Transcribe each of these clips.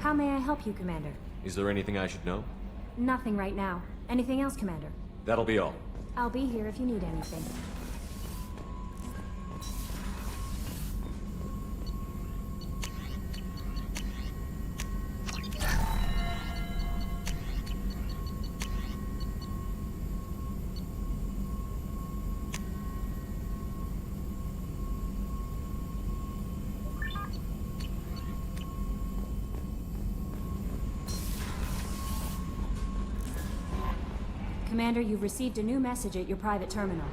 How may I help you, Commander? Is there anything I should know? Nothing right now. Anything else, Commander? That'll be all. I'll be here if you need anything. Commander, you've received a new message at your private terminal.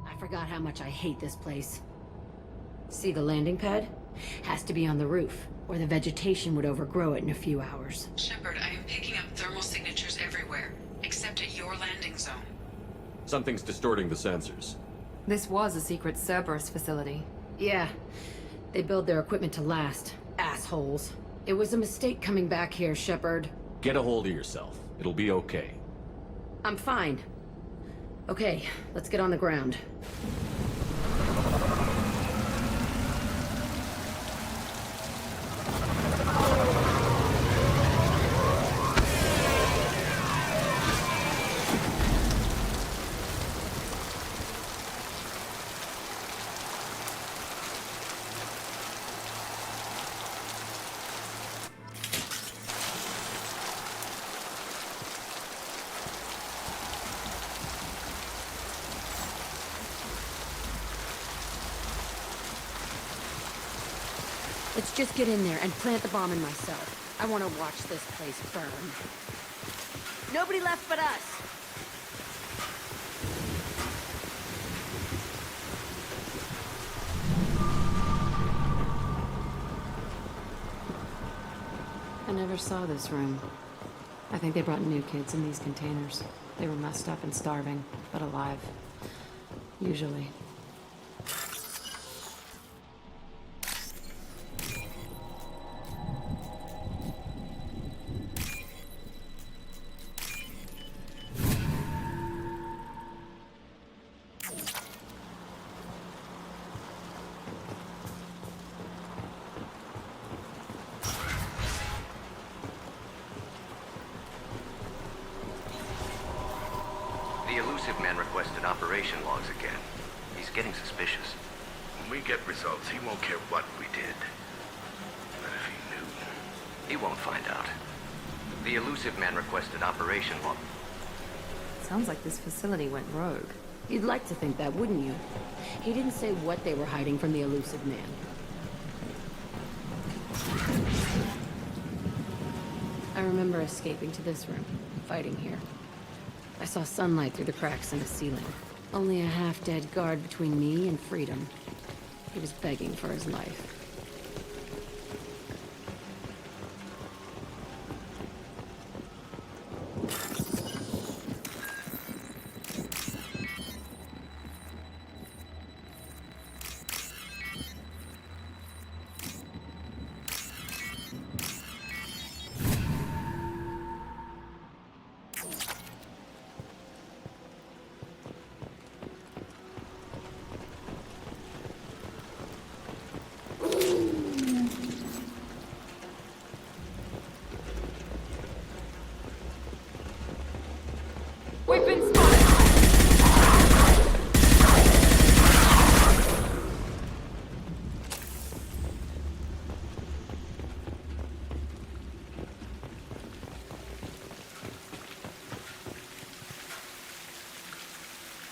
I forgot how much I hate this place. See the landing pad? Has to be on the roof, or the vegetation would overgrow it in a few hours. Shepard, I am picking up thermal signatures everywhere, except at your landing zone. Something's distorting the sensors. This was a secret Cerberus facility. Yeah, they build their equipment to last. Assholes. It was a mistake coming back here, Shepard. Get a hold of yourself. It'll be okay. I'm fine. Okay, let's get on the ground. Let's just get in there and plant the bomb in myself. I want to watch this place burn. Nobody left but us! I never saw this room. I think they brought new kids in these containers. They were messed up and starving, but alive. Usually. The Elusive Man requested operation logs again. He's getting suspicious. When we get results, he won't care what we did. But if he knew... He won't find out. The Elusive Man requested operation log. Sounds like this facility went rogue. You'd like to think that, wouldn't you? He didn't say what they were hiding from the Elusive Man. I remember escaping to this room, fighting here. I saw sunlight through the cracks in the ceiling. Only a half-dead guard between me and freedom. He was begging for his life. We've been spotted!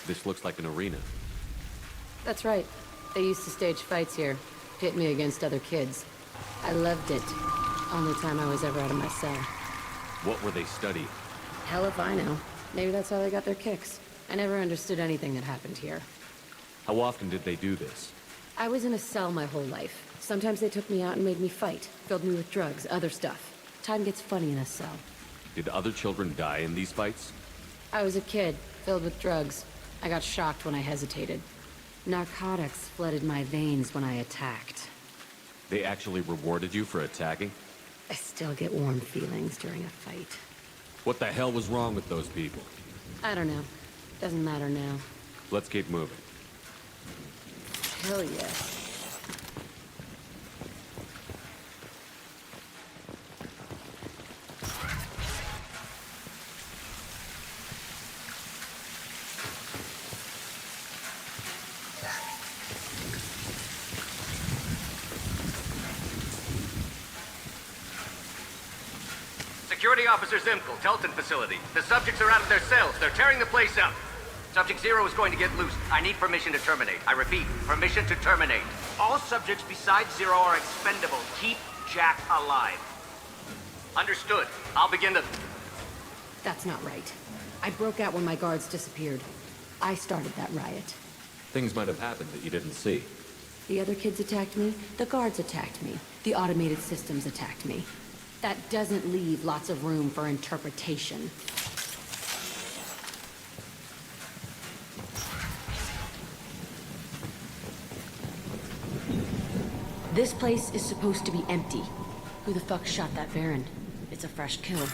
This looks like an arena. That's right. They used to stage fights here, pit me against other kids. I loved it. Only time I was ever out of my cell. What were they studying? Hell if I know. Maybe that's how they got their kicks. I never understood anything that happened here. How often did they do this? I was in a cell my whole life. Sometimes they took me out and made me fight. Filled me with drugs, other stuff. Time gets funny in a cell. Did other children die in these fights? I was a kid, filled with drugs. I got shocked when I hesitated. Narcotics flooded my veins when I attacked. They actually rewarded you for attacking? I still get warm feelings during a fight. What the hell was wrong with those people? I don't know. Doesn't matter now. Let's keep moving. Hell yeah. Security Officer Zimkel, Telton facility. The subjects are out of their cells. They're tearing the place up. Subject Zero is going to get loose. I need permission to terminate. I repeat, permission to terminate. All subjects besides Zero are expendable. Keep Jack alive. Understood. I'll begin the... That's not right. I broke out when my guards disappeared. I started that riot. Things might have happened that you didn't see. The other kids attacked me, the guards attacked me, the automated systems attacked me. That doesn't leave lots of room for interpretation. This place is supposed to be empty. Who the fuck shot that Baron? It's a fresh kill.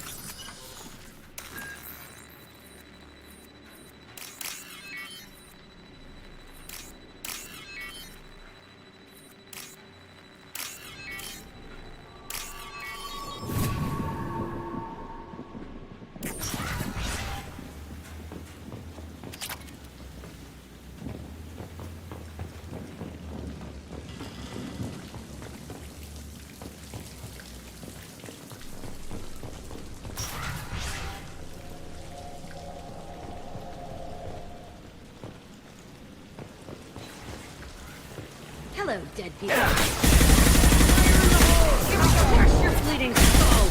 Hello, dead people. Where's your bleeding skull?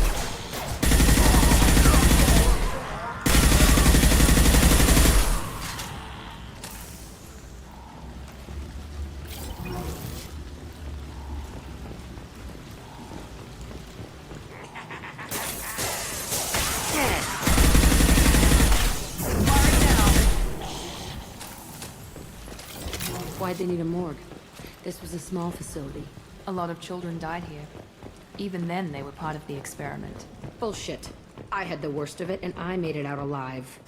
Why'd they need a morgue? This was a small facility. A lot of children died here. Even then, they were part of the experiment. Bullshit. I had the worst of it, and I made it out alive.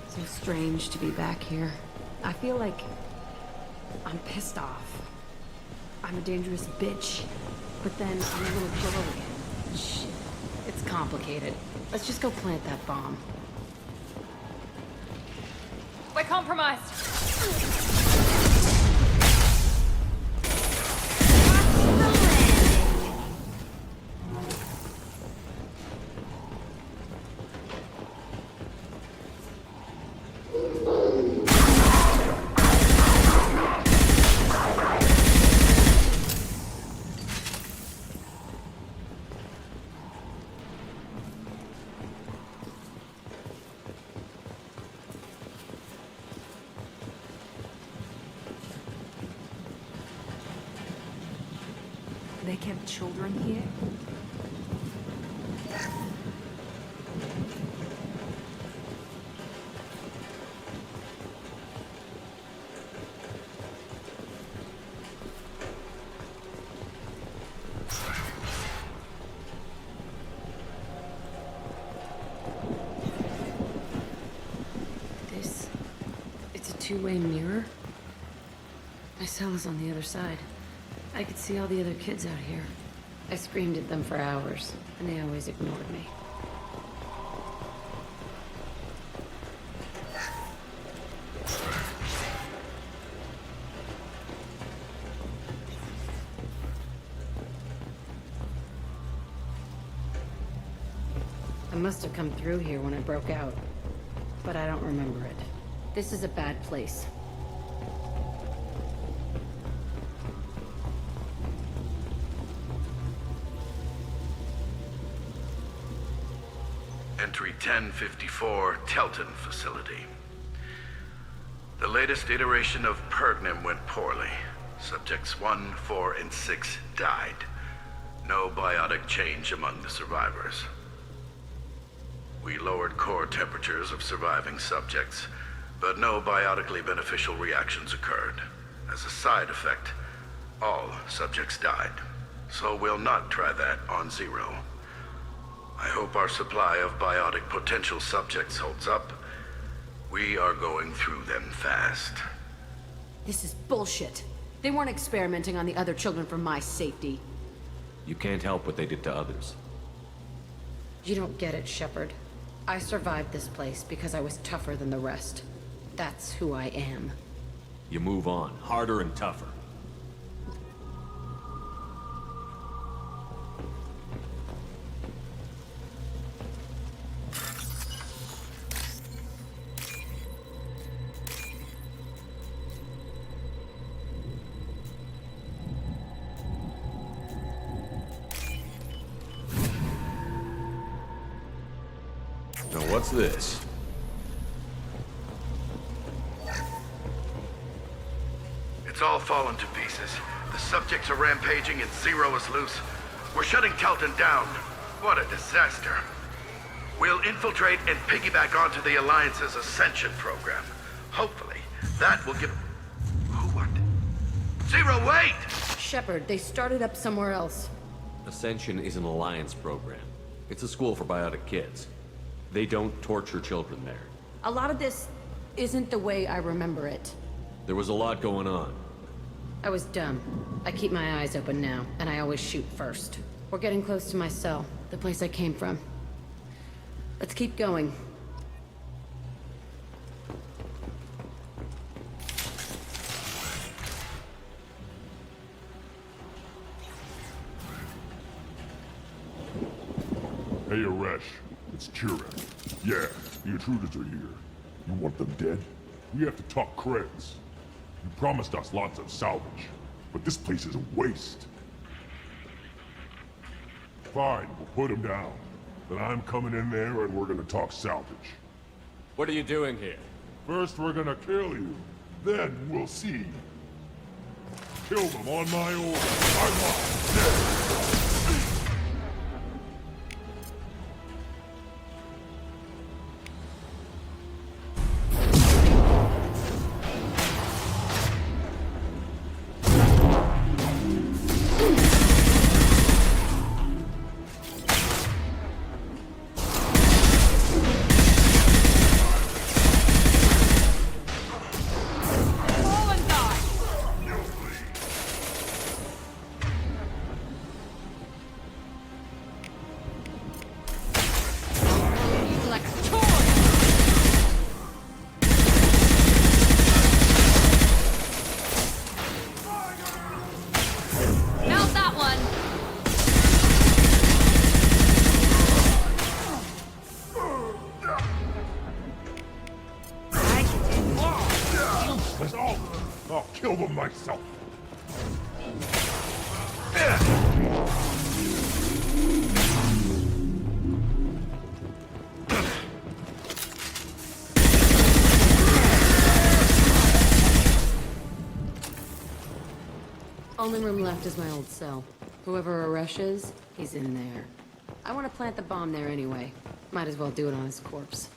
So strange to be back here. I feel like I'm pissed off. I'm a dangerous bitch, but then I'm a little girl again. Shit, it's complicated. Let's just go plant that bomb. We're compromised. They kept children here? two-way mirror? My cell is on the other side. I could see all the other kids out here. I screamed at them for hours, and they always ignored me. I must have come through here when I broke out, but I don't remember it. This is a bad place. Entry 1054, Telton facility. The latest iteration of Pergnim went poorly. Subjects 1, 4, and 6 died. No biotic change among the survivors. We lowered core temperatures of surviving subjects, but no biotically beneficial reactions occurred. As a side effect, all subjects died. So we'll not try that on Zero. I hope our supply of biotic potential subjects holds up. We are going through them fast. This is bullshit. They weren't experimenting on the other children for my safety. You can't help what they did to others. You don't get it, Shepard. I survived this place because I was tougher than the rest. That's who I am. You move on, harder and tougher. Now what's this? It's all fallen to pieces. The subjects are rampaging and Zero is loose. We're shutting Telton down. What a disaster. We'll infiltrate and piggyback onto the Alliance's Ascension program. Hopefully, that will give... Who what? Zero, wait! Shepard, they started up somewhere else. Ascension is an Alliance program. It's a school for biotic kids. They don't torture children there. A lot of this isn't the way I remember it. There was a lot going on. I was dumb. I keep my eyes open now, and I always shoot first. We're getting close to my cell, the place I came from. Let's keep going. Hey, Aresh. It's Chirag. Yeah, the intruders are here. You want them dead? We have to talk creds. You promised us lots of salvage, but this place is a waste. Fine, we'll put them down. Then I'm coming in there and we're gonna talk salvage. What are you doing here? First we're gonna kill you, then we'll see. Kill them on my order. I'm not dead. I'll kill them myself. Only room left is my old cell. Whoever Aresh is, he's in there. I want to plant the bomb there anyway. Might as well do it on his corpse.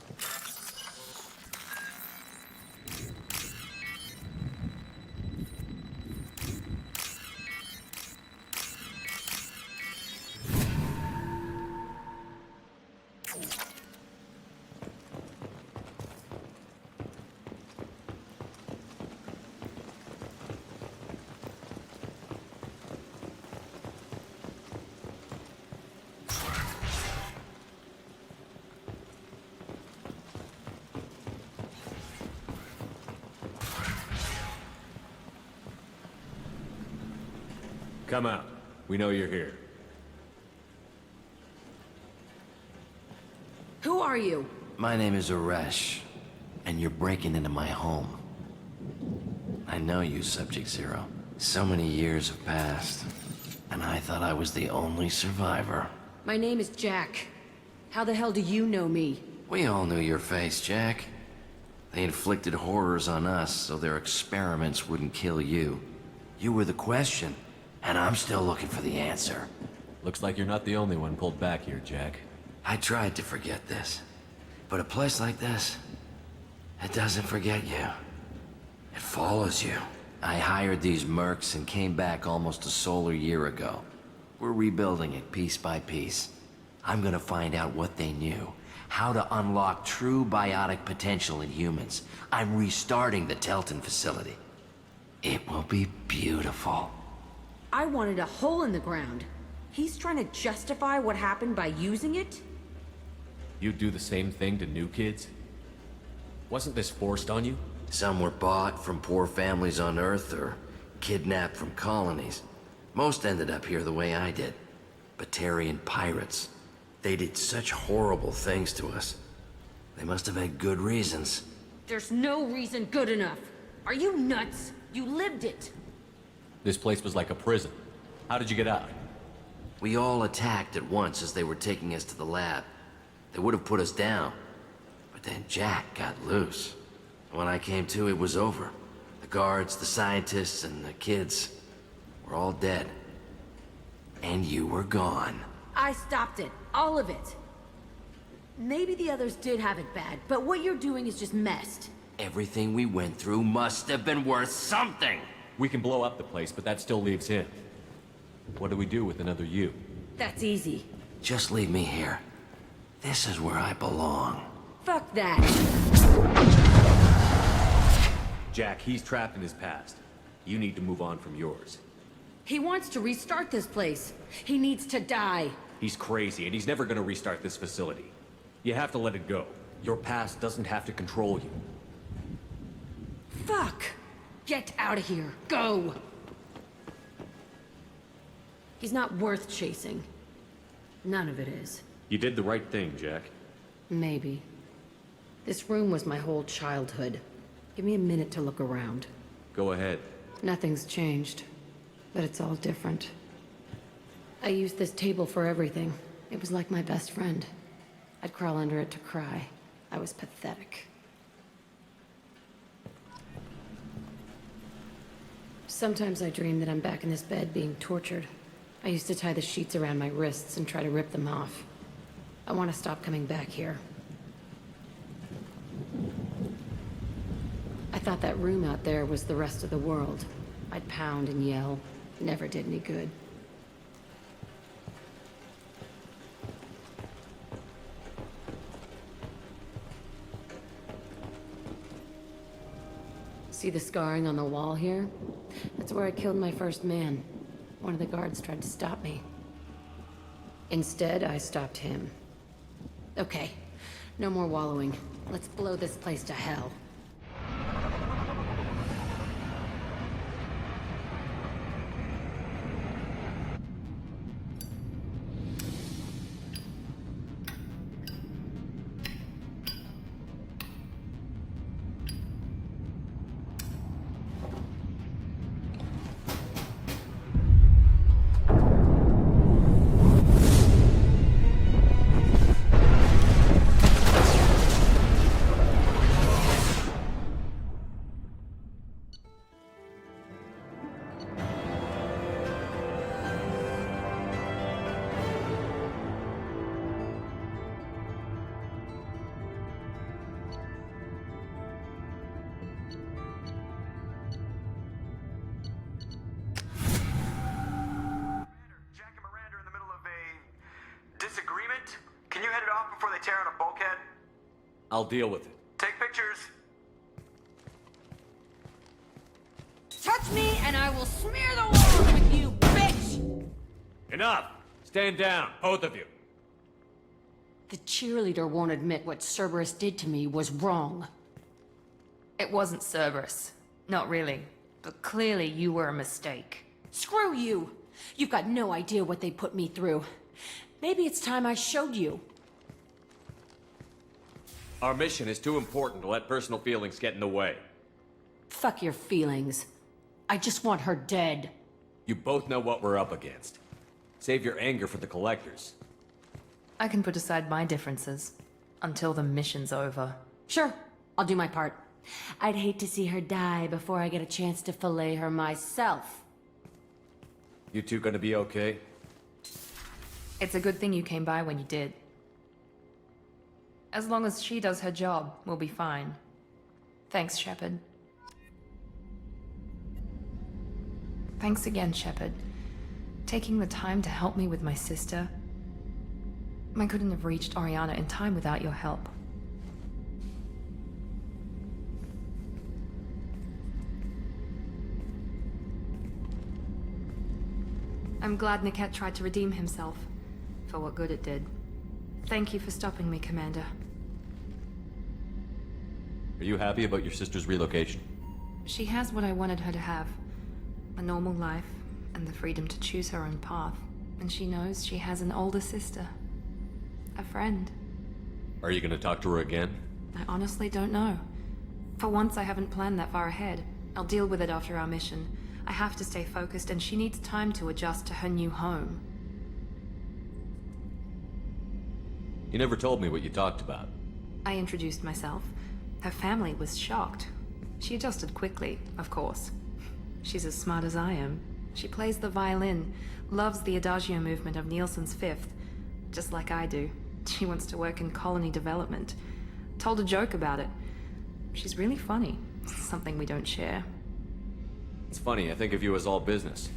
Come out. We know you're here. Who are you? My name is Aresh, and you're breaking into my home. I know you, Subject Zero. So many years have passed, and I thought I was the only survivor. My name is Jack. How the hell do you know me? We all knew your face, Jack. They inflicted horrors on us so their experiments wouldn't kill you. You were the question, and I'm still looking for the answer. Looks like you're not the only one pulled back here, Jack. I tried to forget this, but a place like this, it doesn't forget you. It follows you. I hired these mercs and came back almost a solar year ago. We're rebuilding it piece by piece. I'm gonna find out what they knew, how to unlock true biotic potential in humans. I'm restarting the Telton facility. It will be beautiful. I wanted a hole in the ground. He's trying to justify what happened by using it? You'd do the same thing to new kids? Wasn't this forced on you? Some were bought from poor families on Earth or kidnapped from colonies. Most ended up here the way I did. Batarian pirates. They did such horrible things to us. They must have had good reasons. There's no reason good enough. Are you nuts? You lived it. This place was like a prison. How did you get out? We all attacked at once as they were taking us to the lab. They would have put us down. But then Jack got loose. When I came to, it was over. The guards, the scientists, and the kids were all dead. And you were gone. I stopped it. All of it. Maybe the others did have it bad, but what you're doing is just messed. Everything we went through must have been worth something! We can blow up the place, but that still leaves him. What do we do with another you? That's easy. Just leave me here. This is where I belong. Fuck that. Jack, he's trapped in his past. You need to move on from yours. He wants to restart this place. He needs to die. He's crazy, and he's never gonna restart this facility. You have to let it go. Your past doesn't have to control you. Fuck! Get out of here. Go! He's not worth chasing. None of it is. You did the right thing, Jack. Maybe. This room was my whole childhood. Give me a minute to look around. Go ahead. Nothing's changed, but it's all different. I used this table for everything. It was like my best friend. I'd crawl under it to cry. I was pathetic. Sometimes I dream that I'm back in this bed being tortured. I used to tie the sheets around my wrists and try to rip them off. I want to stop coming back here. I thought that room out there was the rest of the world. I'd pound and yell. Never did any good. See the scarring on the wall here? That's where I killed my first man. One of the guards tried to stop me. Instead, I stopped him. Okay, no more wallowing. Let's blow this place to hell. I'll deal with it. Take pictures. Touch me and I will smear the walls with you, bitch! Enough! Stand down, both of you. The cheerleader won't admit what Cerberus did to me was wrong. It wasn't Cerberus. Not really. But clearly you were a mistake. Screw you! You've got no idea what they put me through. Maybe it's time I showed you. Our mission is too important to let personal feelings get in the way. Fuck your feelings. I just want her dead. You both know what we're up against. Save your anger for the collectors. I can put aside my differences until the mission's over. Sure, I'll do my part. I'd hate to see her die before I get a chance to fillet her myself. You two gonna be okay? It's a good thing you came by when you did. As long as she does her job, we'll be fine. Thanks, Shepard. Thanks again, Shepard. Taking the time to help me with my sister. I couldn't have reached Oriana in time without your help. I'm glad Niket tried to redeem himself, for what good it did. Thank you for stopping me, Commander. Are you happy about your sister's relocation? She has what I wanted her to have. A normal life, and the freedom to choose her own path. And she knows she has an older sister. A friend. Are you gonna talk to her again? I honestly don't know. For once, I haven't planned that far ahead. I'll deal with it after our mission. I have to stay focused, and she needs time to adjust to her new home. You never told me what you talked about. I introduced myself. Her family was shocked. She adjusted quickly, of course. She's as smart as I am. She plays the violin, loves the Adagio movement of Nielsen's Fifth, just like I do. She wants to work in colony development. Told a joke about it. She's really funny. Something we don't share. It's funny, I think of you as all business.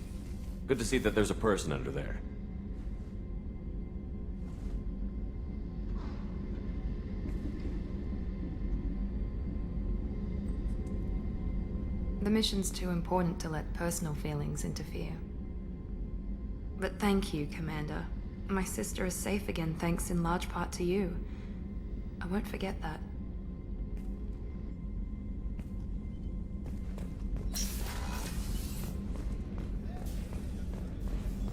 Good to see that there's a person under there. The mission's too important to let personal feelings interfere. But thank you, Commander. My sister is safe again thanks in large part to you. I won't forget that.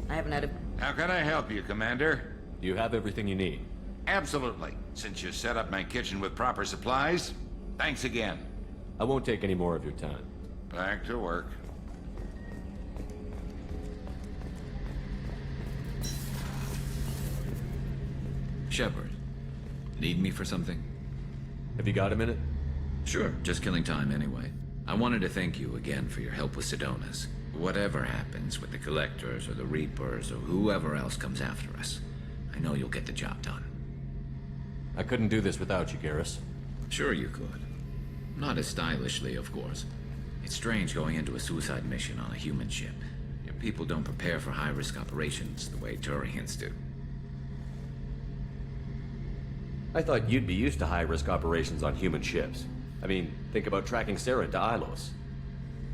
I haven't had a... How can I help you, Commander? You have everything you need. Absolutely. Since you set up my kitchen with proper supplies, thanks again. I won't take any more of your time. Back to work. Shepard, need me for something? Have you got a minute? Sure, just killing time anyway. I wanted to thank you again for your help with Sedona's. Whatever happens with the Collectors or the Reapers or whoever else comes after us, I know you'll get the job done. I couldn't do this without you, Garrus. Sure you could. Not as stylishly, of course. It's strange going into a suicide mission on a human ship. Your people don't prepare for high-risk operations the way Turians do. I thought you'd be used to high-risk operations on human ships. I mean, think about tracking Sarah to Ilos.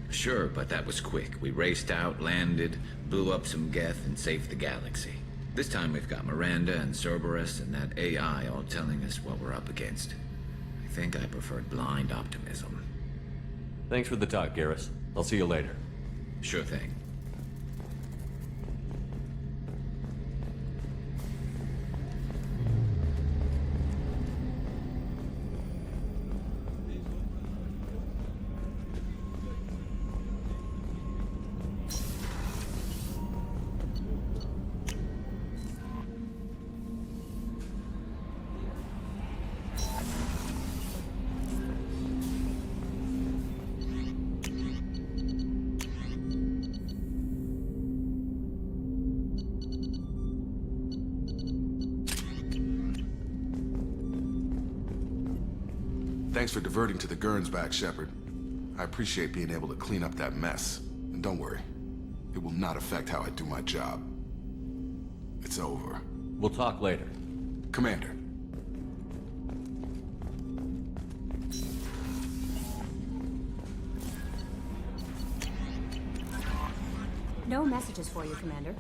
Sure, but that was quick. We raced out, landed, blew up some Geth, and saved the galaxy. This time we've got Miranda and Cerberus and that AI all telling us what we're up against. I think I preferred blind optimism. Thanks for the talk, Garrus. I'll see you later. Sure thing. Thanks for diverting to the Gurns back, Shepard. I appreciate being able to clean up that mess. And don't worry, it will not affect how I do my job. It's over. We'll talk later. Commander. No messages for you, Commander.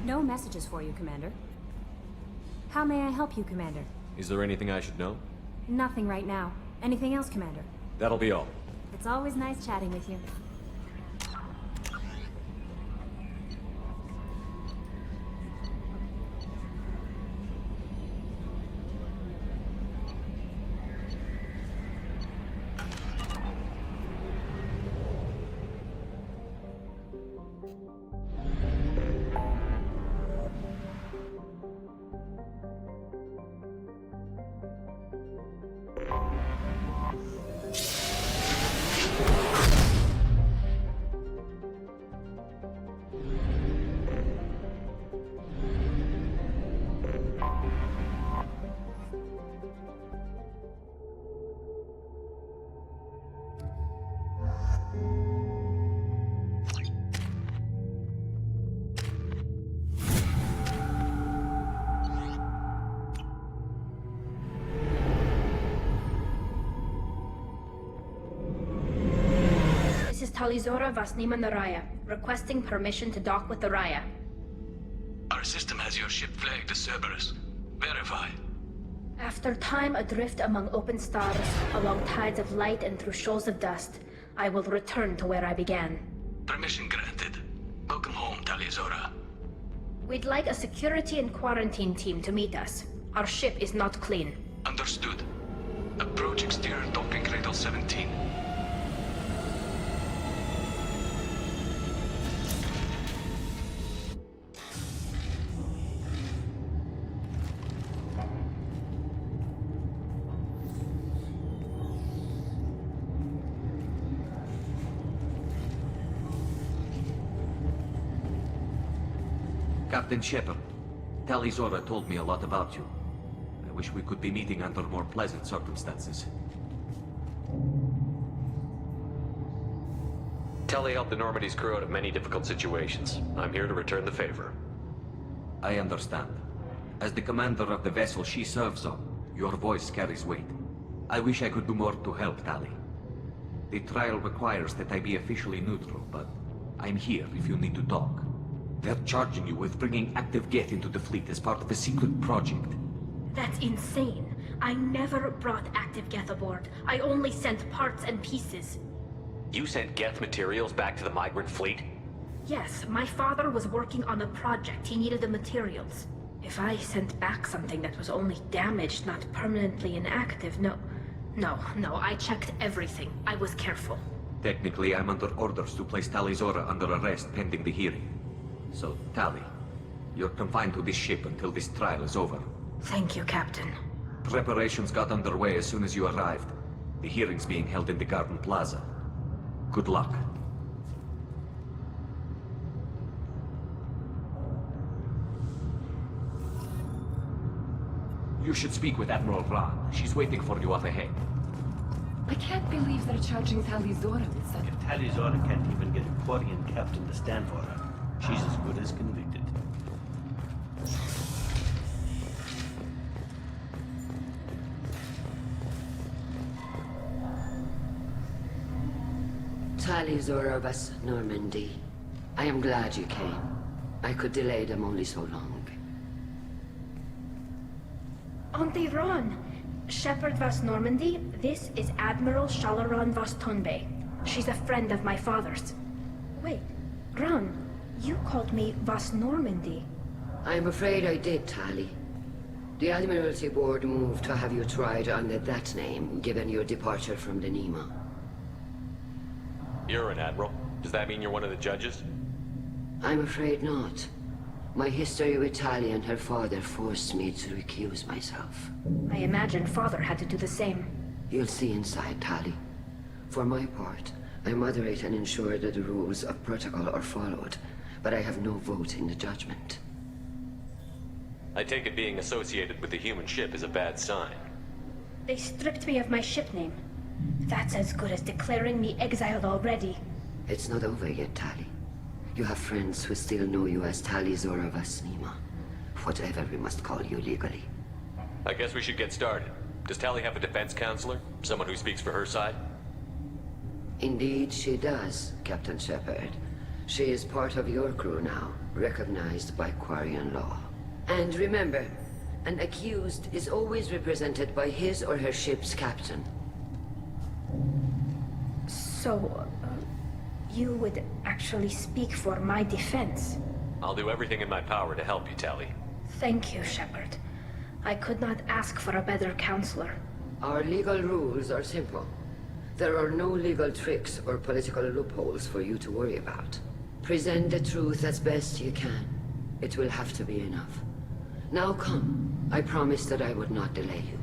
No messages for you, Commander. How may I help you, Commander? Is there anything I should know? Nothing right now. Anything else, Commander? That'll be all. It's always nice chatting with you. Talizora Vasnima Naraya, requesting permission to dock with the Raya. Our system has your ship flagged as Cerberus. Verify. After time adrift among open stars, along tides of light and through shoals of dust, I will return to where I began. Permission granted. Welcome home, Talizora. We'd like a security and quarantine team to meet us. Our ship is not clean. Understood. Approach exterior docking cradle 17. Captain Shepard, Talizora told me a lot about you. I wish we could be meeting under more pleasant circumstances. Tali helped the Normandy's crew out of many difficult situations. I'm here to return the favor. I understand. As the commander of the vessel she serves on, your voice carries weight. I wish I could do more to help, Tali. The trial requires that I be officially neutral, but I'm here if you need to talk. They're charging you with bringing active Geth into the fleet as part of a secret project. That's insane. I never brought active Geth aboard. I only sent parts and pieces. You sent Geth materials back to the migrant fleet? Yes, my father was working on a project. He needed the materials. If I sent back something that was only damaged, not permanently inactive, no, I checked everything. I was careful. Technically, I'm under orders to place Talizora under arrest pending the hearing. So, Tali, you're confined to this ship until this trial is over. Thank you, Captain. Preparations got underway as soon as you arrived. The hearing's being held in the Garden Plaza. Good luck. You should speak with Admiral Ran. She's waiting for you up ahead. I can't believe they're charging Talizora with such... If Talizora can't even get a Quarian captain to stand for her, she's as good as convicted. Talizora Vas Normandy. I am glad you came. I could delay them only so long. Auntie Ron! Shepard Vas Normandy, this is Admiral Shalaran Vas Tonbe. She's a friend of my father's. Wait, Ron, you called me Vas Normandy. I'm afraid I did, Tali. The Admiralty Board moved to have you tried under that name, given your departure from the Nima. You're an admiral. Does that mean you're one of the judges? I'm afraid not. My history with Tali and her father forced me to recuse myself. I imagine father had to do the same. You'll see inside, Tali. For my part, I moderate and ensure that the rules of protocol are followed, but I have no vote in the judgment. I take it being associated with the human ship is a bad sign. They stripped me of my ship name. That's as good as declaring me exiled already. It's not over yet, Tali. You have friends who still know you as Talizora Vas Nima. Whatever we must call you legally. I guess we should get started. Does Tali have a defense counselor? Someone who speaks for her side? Indeed, she does, Captain Shepard. She is part of your crew now, recognized by Quarian law. And remember, an accused is always represented by his or her ship's captain. So, you would actually speak for my defense? I'll do everything in my power to help you, Tali. Thank you, Shepard. I could not ask for a better counselor. Our legal rules are simple. There are no legal tricks or political loopholes for you to worry about. Present the truth as best you can. It will have to be enough. Now come. I promised that I would not delay you.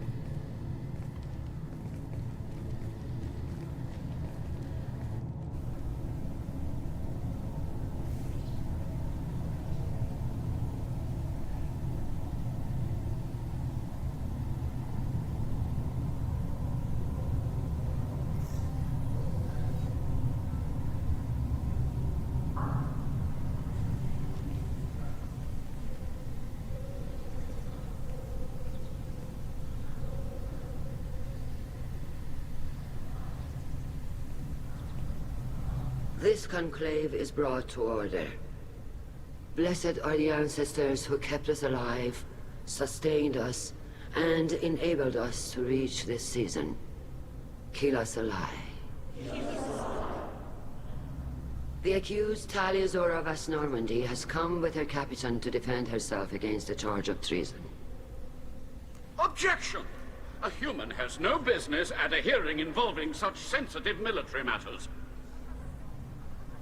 This conclave is brought to order. Blessed are the ancestors who kept us alive, sustained us, and enabled us to reach this season. Kilas Alai. The accused Talia Zora Vas Normandy has come with her captain to defend herself against a charge of treason. Objection! A human has no business at a hearing involving such sensitive military matters.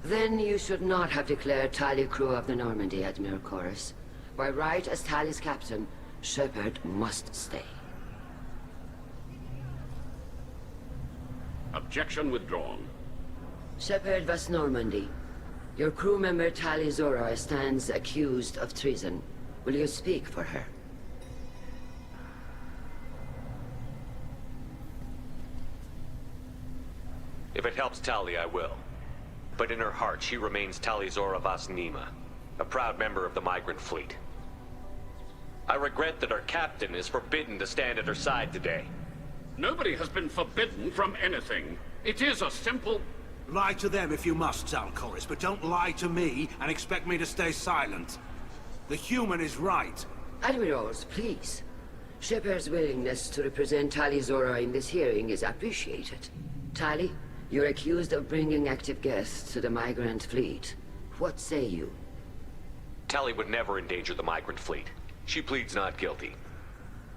Then you should not have declared Tali crew of the Normandy, Admiral Chorus. By right as Tali's captain, Shepard must stay. Objection withdrawn. Shepard Vas Normandy, your crew member Tali Zora stands accused of treason. Will you speak for her? If it helps Tali, I will. But in her heart, she remains Tali Zora Vas Nima, a proud member of the migrant fleet. I regret that our captain is forbidden to stand at her side today. Nobody has been forbidden from anything. It is a simple... Lie to them if you must, Zalcoris, but don't lie to me and expect me to stay silent. The human is right. Admirals, please. Shepard's willingness to represent Tali Zora in this hearing is appreciated. Tali, you're accused of bringing active guests to the migrant fleet. What say you? Tali would never endanger the migrant fleet. She pleads not guilty.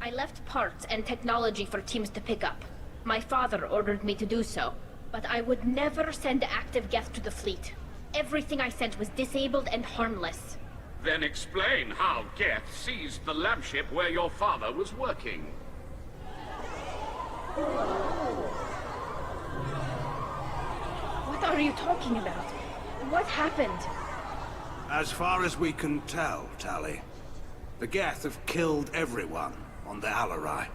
I left parts and technology for teams to pick up. My father ordered me to do so, but I would never send active guests to the fleet. Everything I sent was disabled and harmless. Then explain how Geth seized the lab ship where your father was working. What are you talking about? What happened? As far as we can tell, Tali, the Geth have killed everyone on the Alarai.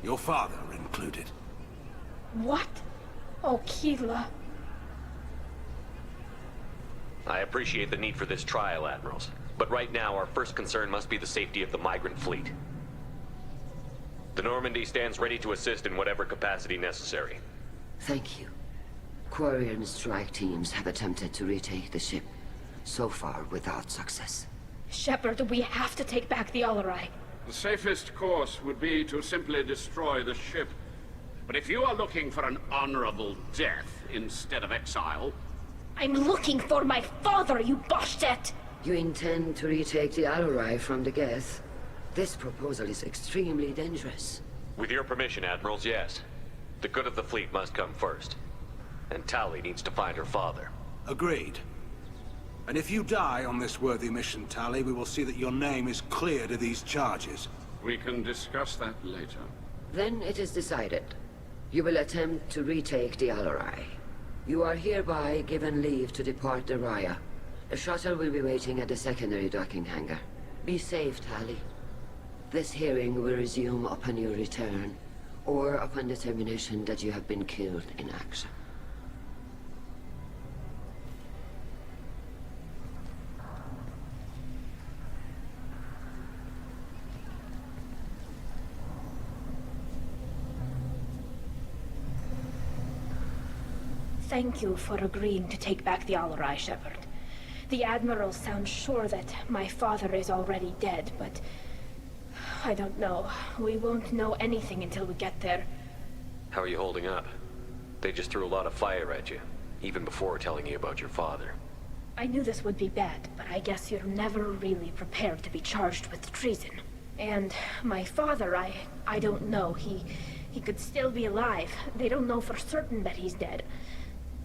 Your father included. What? Oh, Keela. I appreciate the need for this trial, Admirals. But right now, our first concern must be the safety of the migrant fleet. The Normandy stands ready to assist in whatever capacity necessary. Thank you. Quarian strike teams have attempted to retake the ship, so far without success. Shepard, we have to take back the Alarai. The safest course would be to simply destroy the ship. But if you are looking for an honorable death instead of exile... I'm looking for my father, you Bastet! You intend to retake the Alarai from the Geth? This proposal is extremely dangerous. With your permission, Admirals, yes. The good of the fleet must come first. And Tali needs to find her father. Agreed. And if you die on this worthy mission, Tali, we will see that your name is cleared of these charges. We can discuss that later. Then it is decided. You will attempt to retake the Alarai. You are hereby given leave to depart the Raya. A shuttle will be waiting at the secondary docking hangar. Be safe, Tali. This hearing will resume upon your return, or upon determination that you have been killed in action. Thank you for agreeing to take back the Alarai, Shepard. The Admiral sounds sure that my father is already dead, but... I don't know. We won't know anything until we get there. How are you holding up? They just threw a lot of fire at you, even before telling you about your father. I knew this would be bad, but I guess you're never really prepared to be charged with treason. And my father, I don't know. He could still be alive. They don't know for certain that he's dead.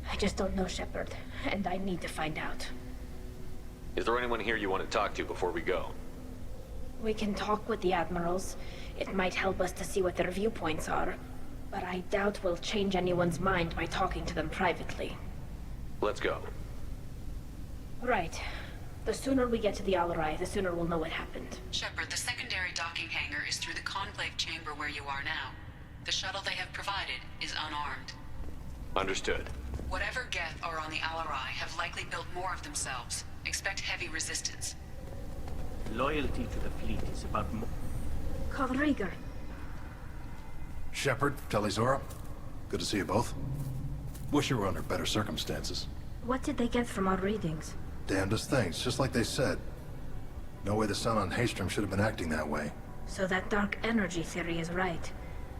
I just don't know, Shepard, and I need to find out. Is there anyone here you want to talk to before we go? We can talk with the Admirals. It might help us to see what their viewpoints are. But I doubt we'll change anyone's mind by talking to them privately. Let's go. Right. The sooner we get to the Alarai, the sooner we'll know what happened. Shepard, the secondary docking hangar is through the Conclave chamber where you are now. The shuttle they have provided is unarmed. Understood. Whatever Geth are on the Alarai have likely built more of themselves. Expect heavy resistance. Loyalty to the fleet is about more. Call Rieger. Shepard, Talizora, good to see you both. Wish you were under better circumstances. What did they get from our readings? Damnedest things, just like they said. No way the sun on Haestrom should have been acting that way. So that dark energy theory is right.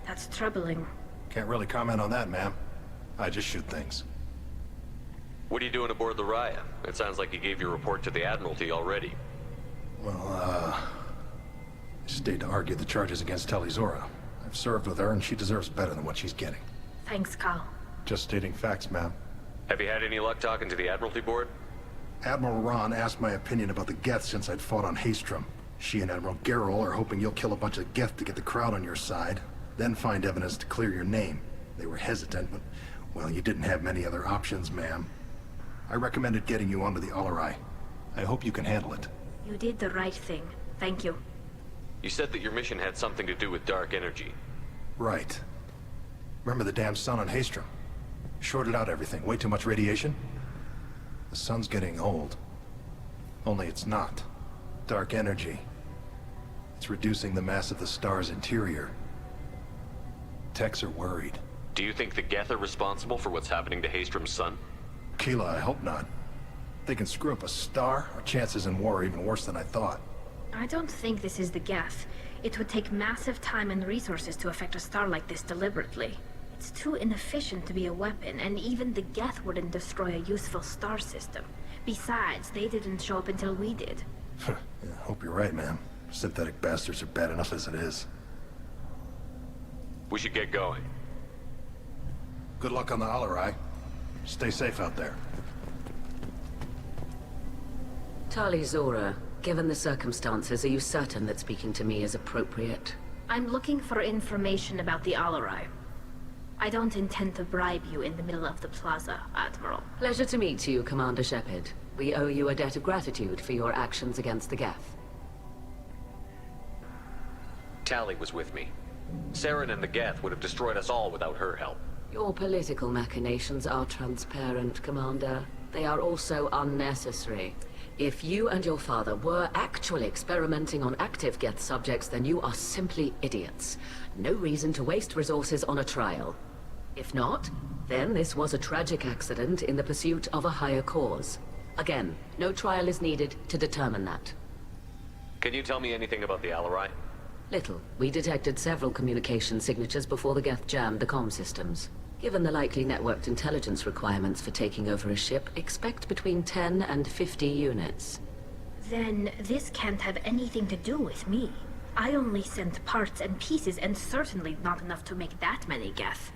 That's troubling. Can't really comment on that, ma'am. I just shoot things. What are you doing aboard the Raya? It sounds like you gave your report to the Admiralty already. Well, I stayed to argue the charges against Talizora. I've served with her, and she deserves better than what she's getting. Thanks, Cal. Just stating facts, ma'am. Have you had any luck talking to the Admiralty board? Admiral Ron asked my opinion about the Geth since I'd fought on Haestrom. She and Admiral Gerrel are hoping you'll kill a bunch of Geth to get the crowd on your side, then find evidence to clear your name. They were hesitant, but, well, you didn't have many other options, ma'am. I recommended getting you onto the Alarai. I hope you can handle it. You did the right thing. Thank you. You said that your mission had something to do with dark energy. Right. Remember the damn sun on Haestrom? Shorted out everything. Way too much radiation? The sun's getting old. Only it's not. Dark energy. It's reducing the mass of the star's interior. Techs are worried. Do you think the Geth are responsible for what's happening to Haestrom's sun? Keela, I hope not. They can screw up a star, our chances in war are even worse than I thought. I don't think this is the Geth. It would take massive time and resources to affect a star like this deliberately. It's too inefficient to be a weapon, and even the Geth wouldn't destroy a useful star system. Besides, they didn't show up until we did. Yeah, hope you're right, ma'am. Synthetic bastards are bad enough as it is. We should get going. Good luck on the Alarai. Stay safe out there. Talizora, given the circumstances, are you certain that speaking to me is appropriate? I'm looking for information about the Alarai. I don't intend to bribe you in the middle of the plaza, Admiral. Pleasure to meet you, Commander Shepard. We owe you a debt of gratitude for your actions against the Geth. Tali was with me. Saren and the Geth would have destroyed us all without her help. Your political machinations are transparent, Commander. They are also unnecessary. If you and your father were actually experimenting on active Geth subjects, then you are simply idiots. No reason to waste resources on a trial. If not, then this was a tragic accident in the pursuit of a higher cause. Again, no trial is needed to determine that. Can you tell me anything about the Alarai? Little. We detected several communication signatures before the Geth jammed the comm systems. Given the likely networked intelligence requirements for taking over a ship, expect between 10 and 50 units. Then this can't have anything to do with me. I only sent parts and pieces, and certainly not enough to make that many Geth.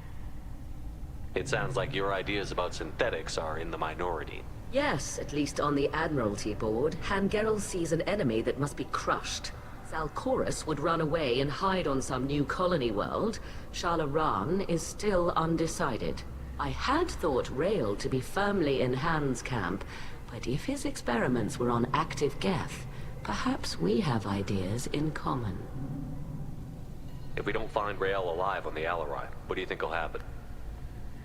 It sounds like your ideas about synthetics are in the minority. Yes, at least on the Admiralty board, Han Gerrel sees an enemy that must be crushed. Zalcorus would run away and hide on some new colony world. Shala Ran is still undecided. I had thought Rael to be firmly in Han's camp, but if his experiments were on active Geth, perhaps we have ideas in common. If we don't find Rael alive on the Alarai, what do you think will happen?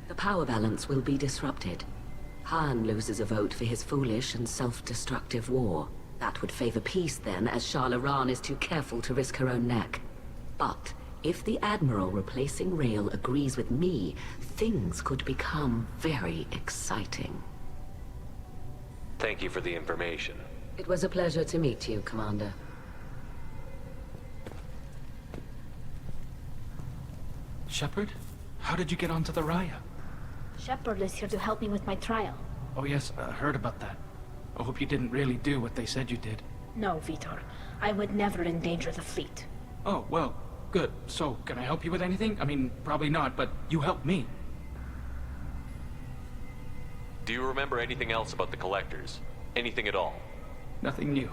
The power balance will be disrupted. Han loses a vote for his foolish and self-destructive war. That would favor peace then, as Shala Ran is too careful to risk her own neck. But if the Admiral replacing Rael agrees with me, things could become very exciting. Thank you for the information. It was a pleasure to meet you, Commander. Shepard? How did you get onto the Raya? Shepard is here to help me with my trial. Oh yes, I heard about that. I hope you didn't really do what they said you did. No, Vitor. I would never endanger the fleet. Oh, well, good. So, can I help you with anything? I mean, probably not, but you helped me. Do you remember anything else about the Collectors? Anything at all? Nothing new.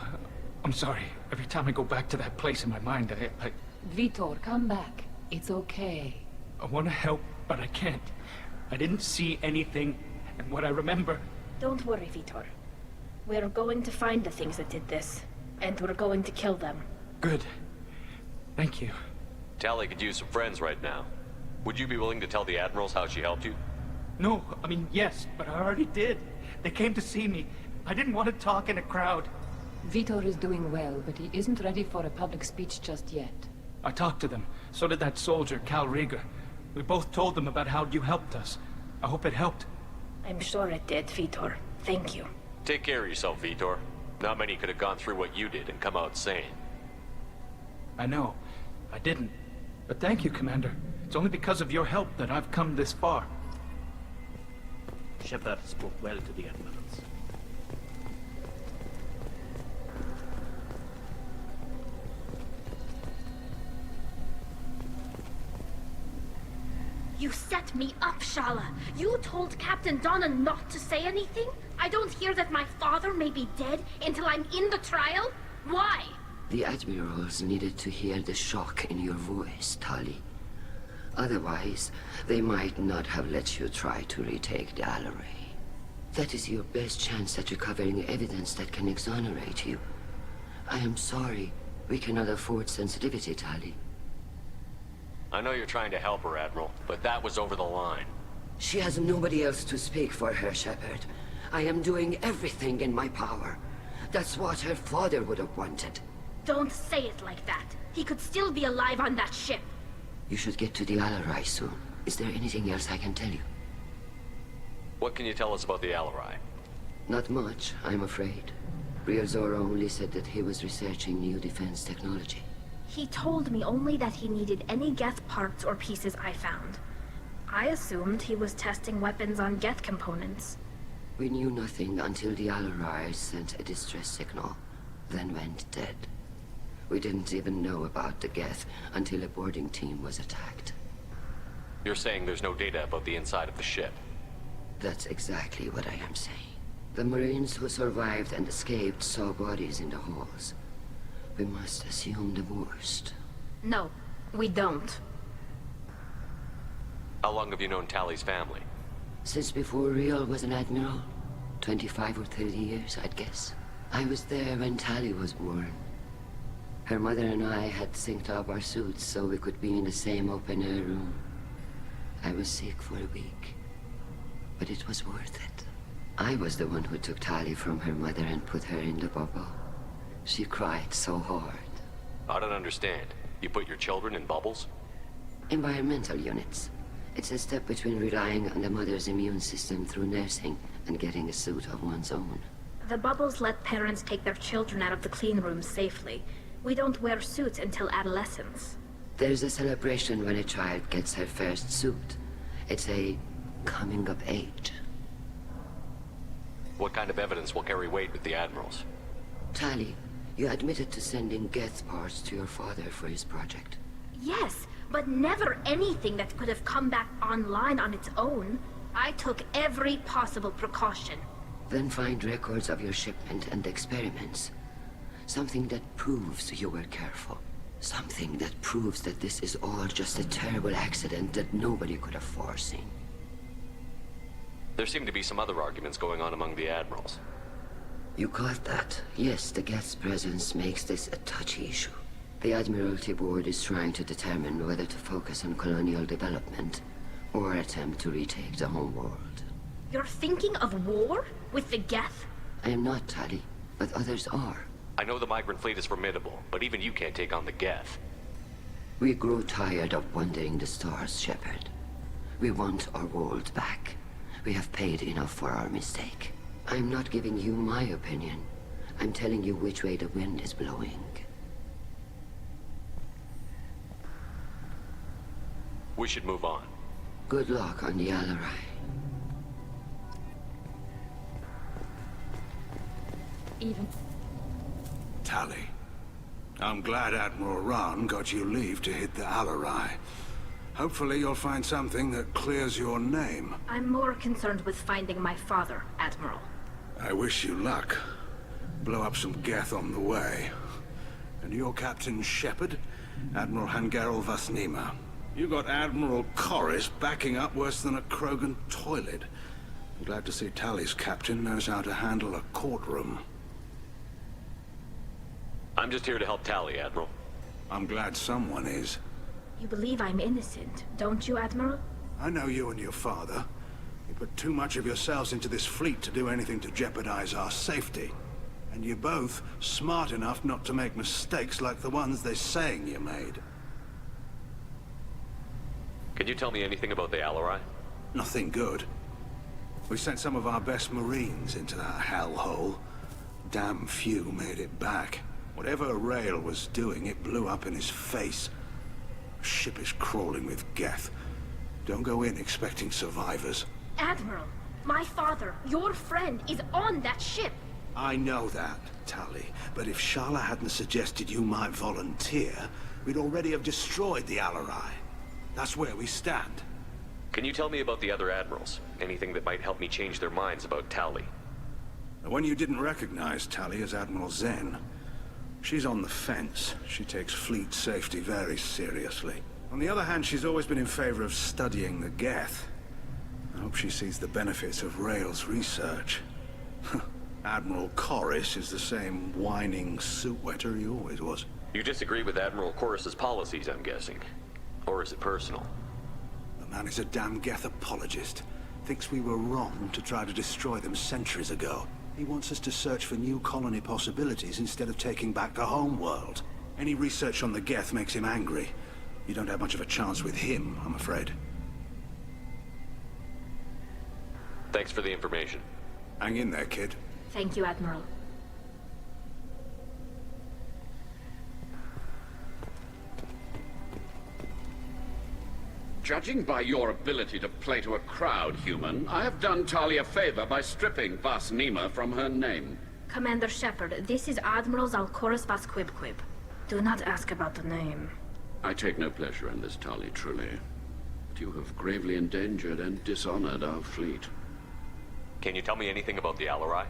I'm sorry. Every time I go back to that place in my mind, I Vitor, come back. It's okay. want to help, but I can't. I didn't see anything, and what I remember... Don't worry, Vitor. We're going to find the things that did this, and we're going to kill them. Good. Thank you. Tali could use some friends right now. Would you be willing to tell the Admirals how she helped you? No, I mean, yes, but I already did. They came to see me. I didn't want to talk in a crowd. Vitor is doing well, but he isn't ready for a public speech just yet. I talked to them. So did that soldier, Cal Rieger. We both told them about how you helped us. I hope it helped. I'm sure it did, Vitor. Thank you. Take care of yourself, Vitor. Not many could have gone through what you did and come out sane. I know. I didn't. But thank you, Commander. It's only because of your help that I've come this far. Shepard spoke well to the Admirals. You set me up, Shala. You told Captain Donna not to say anything? I don't hear that my father may be dead until I'm in the trial? Why? The Admirals needed to hear the shock in your voice, Tali. Otherwise, they might not have let you try to retake the Alaray. That is your best chance at recovering evidence that can exonerate you. I am sorry. We cannot afford sensitivity, Tali. I know you're trying to help her, Admiral, but that was over the line. She has nobody else to speak for her, Shepard. I am doing everything in my power. That's what her father would have wanted. Don't say it like that. He could still be alive on that ship. You should get to the Alarai soon. Is there anything else I can tell you? What can you tell us about the Alarai? Not much, I'm afraid. Ryozora only said that he was researching new defense technology. He told me only that he needed any Geth parts or pieces I found. I assumed he was testing weapons on Geth components. We knew nothing until the Alarai sent a distress signal, then went dead. We didn't even know about the Geth until a boarding team was attacked. You're saying there's no data about the inside of the ship? That's exactly what I am saying. The Marines who survived and escaped saw bodies in the halls. We must assume the worst. No, we don't. How long have you known Tali's family? Since before Riel was an admiral. 25 or 30 years, I'd guess. I was there when Tali was born. Her mother and I had synced up our suits so we could be in the same open-air room. I was sick for a week, but it was worth it. I was the one who took Tali from her mother and put her in the bubble. She cried so hard. I don't understand. You put your children in bubbles? Environmental units. It's a step between relying on the mother's immune system through nursing and getting a suit of one's own. The bubbles let parents take their children out of the clean rooms safely. We don't wear suits until adolescence. There's a celebration when a child gets her first suit. It's a coming of age. What kind of evidence will carry weight with the Admirals? Tali, you admitted to sending Geth parts to your father for his project. Yes, but never anything that could have come back online on its own. I took every possible precaution. Then find records of your shipment and experiments. Something that proves you were careful. Something that proves that this is all just a terrible accident that nobody could have foreseen. There seem to be some other arguments going on among the Admirals. You caught that? Yes, the Geth's presence makes this a touchy issue. The Admiralty Board is trying to determine whether to focus on colonial development or attempt to retake the home world. You're thinking of war? With the Geth? I am not, Tali, but others are. I know the migrant fleet is formidable, but even you can't take on the Geth. We grow tired of wandering the stars, Shepard. We want our world back. We have paid enough for our mistake. I'm not giving you my opinion. I'm telling you which way the wind is blowing. We should move on. Good luck on the Alarai. Even... Tali, I'm glad Admiral Ron got you leave to hit the Alarai. Hopefully you'll find something that clears your name. I'm more concerned with finding my father, Admiral. I wish you luck. Blow up some Geth on the way. And your Captain Shepard, Admiral Hangarel Vasnima. You got Admiral Corris backing up worse than a Krogan toilet. I'm glad to see Tali's captain knows how to handle a courtroom. I'm just here to help Tali, Admiral. I'm glad someone is. You believe I'm innocent, don't you, Admiral? I know you and your father. You put too much of yourselves into this fleet to do anything to jeopardize our safety. And you're both smart enough not to make mistakes like the ones they're saying you made. Can you tell me anything about the Alarai? Nothing good. We sent some of our best Marines into that hellhole. Damn few made it back. Whatever Rael was doing, it blew up in his face. The ship is crawling with Geth. Don't go in expecting survivors. Admiral, my father, your friend, is on that ship. I know that, Tali, but if Shala hadn't suggested you might volunteer, we'd already have destroyed the Alarai. That's where we stand. Can you tell me about the other admirals? Anything that might help me change their minds about Tali? The one you didn't recognize, Tali, is Admiral Zen. She's on the fence. She takes fleet safety very seriously. On the other hand, she's always been in favor of studying the Geth. I hope she sees the benefits of Rael's research. Admiral Corris is the same whining suit-wetter he always was. You disagree with Admiral Corris's policies, I'm guessing. Or is it personal? The man is a damn Geth apologist. Thinks we were wrong to try to destroy them centuries ago. He wants us to search for new colony possibilities instead of taking back the home world. Any research on the Geth makes him angry. You don't have much of a chance with him, I'm afraid. Thanks for the information. Hang in there, kid. Thank you, Admiral. Judging by your ability to play to a crowd, human, I have done Tali a favor by stripping Vasnima from her name. Commander Shepard, this is Admiral Zalkoris Vasquibquib. Do not ask about the name. I take no pleasure in this, Tali, truly. But you have gravely endangered and dishonored our fleet. Can you tell me anything about the Alarai?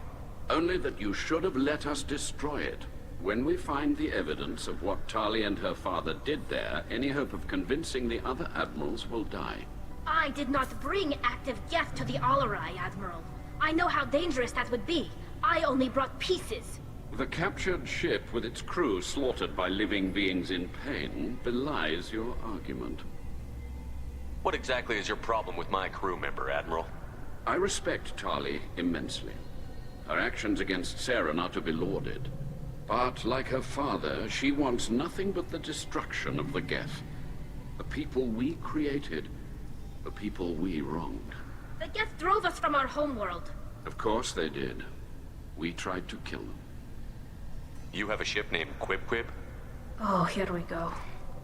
Only that you should have let us destroy it. When we find the evidence of what Tali and her father did there, any hope of convincing the other admirals will die. I did not bring active Geth to the Alarai, Admiral. I know how dangerous that would be. I only brought pieces. The captured ship with its crew slaughtered by living beings in pain belies your argument. What exactly is your problem with my crew member, Admiral? I respect Tali immensely. Her actions against Saren are to be lauded. But, like her father, she wants nothing but the destruction of the Geth. The people we created, the people we wronged. The Geth drove us from our homeworld. Of course they did. We tried to kill them. You have a ship named Quib? Oh, here we go.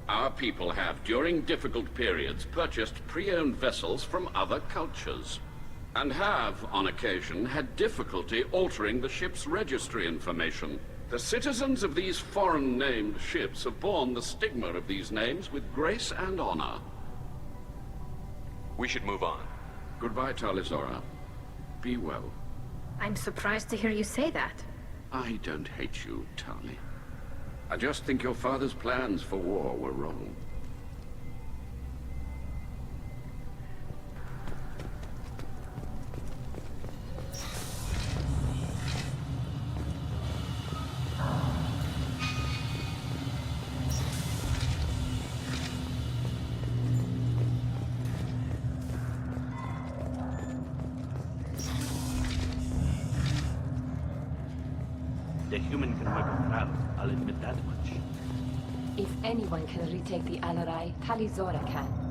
Our people have, during difficult periods, purchased pre-owned vessels from other cultures. And have, on occasion, had difficulty altering the ship's registry information. The citizens of these foreign-named ships have borne the stigma of these names with grace and honor. We should move on. Goodbye, Talizora. Be well. I'm surprised to hear you say that. I don't hate you, Tali. I just think your father's plans for war were wrong. The human can work a crowd, I'll admit that much. If anyone can retake the Alarai, Talizora can.